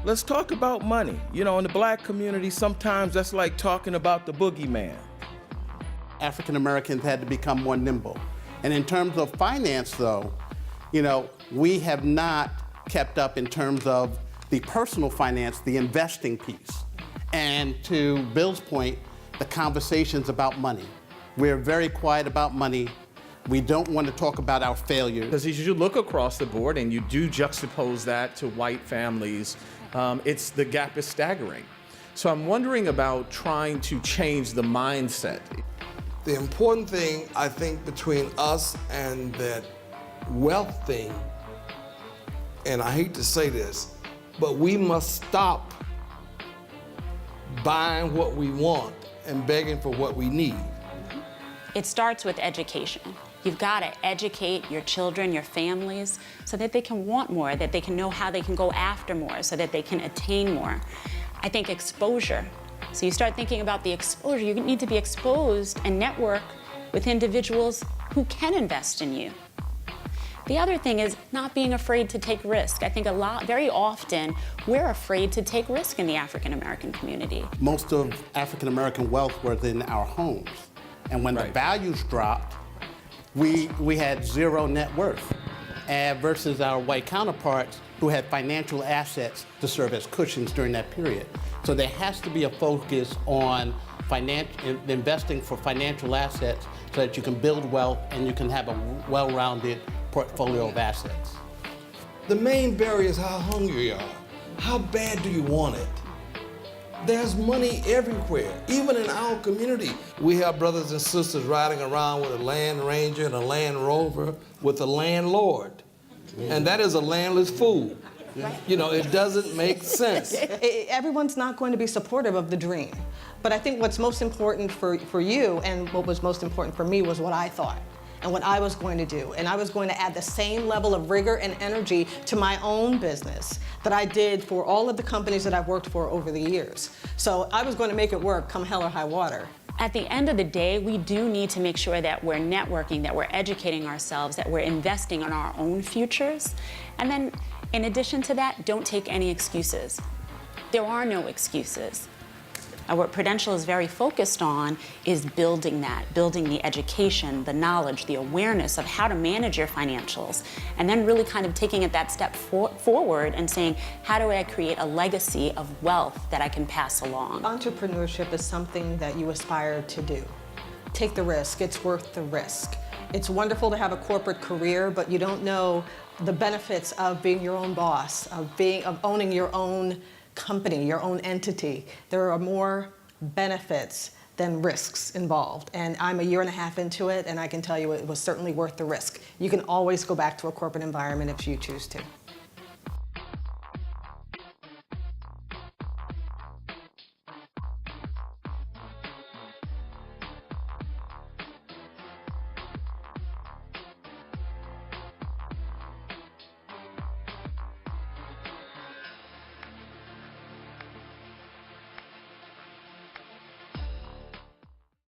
Let's talk about money. You know, in the black community, sometimes that's like talking about the boogeyman. African Americans had to become more nimble. And in terms of finance, though, you know, we have not kept up in terms of the personal finance, the investing piece. And to Bill's point, the conversations about money. We're very quiet about money. We don't want to talk about our failures. Because as you look across the board and you do juxtapose that to white families, the gap is staggering. So I'm wondering about trying to change the mindset. The important thing, I think, between us and that wealth thing, and I hate to say this, but we must stop buying what we want and begging for what we need. It starts with education. You've got to educate your children, your families, so that they can want more, that they can know how they can go after more, so that they can attain more. I think exposure. So you start thinking about the exposure. You need to be exposed and network with individuals who can invest in you. The other thing is not being afraid to take risk. I think very often, we're afraid to take risk in the African American community. Most of African American wealth was in our homes. And when the values dropped, we had zero net worth versus our white counterparts who had financial assets to serve as cushions during that period. So there has to be a focus on investing for financial assets so that you can build wealth and you can have a well-rounded portfolio of assets. The main barrier is how hungry you are. How bad do you want it? There's money everywhere, even in our community. We have brothers and sisters riding around with a Land Ranger and a Land Rover with a landlord. And that is a landless fool. You know, it doesn't make sense. Everyone's not going to be supportive of the dream. But I think what's most important for you and what was most important for me was what I thought and what I was going to do. And I was going to add the same level of rigor and energy to my own business that I did for all of the companies that I've worked for over the years. So I was going to make it work come hell or high water. At the end of the day, we do need to make sure that we're networking, that we're educating ourselves, that we're investing in our own futures. And then, in addition to that, don't take any excuses. There are no excuses. What Prudential is very focused on is building the education, the knowledge, the awareness of how to manage your financials, and then really kind of taking it that step forward and saying, how do I create a legacy of wealth that I can pass along? Entrepreneurship is something that you aspire to do. Take the risk, it's worth the risk. It's wonderful to have a corporate career, but you don't know the benefits of being your own boss, of owning your own company, your own entity. There are more benefits than risks involved. And I'm a year and a half into it, and I can tell you it was certainly worth the risk. You can always go back to a corporate environment if you choose to.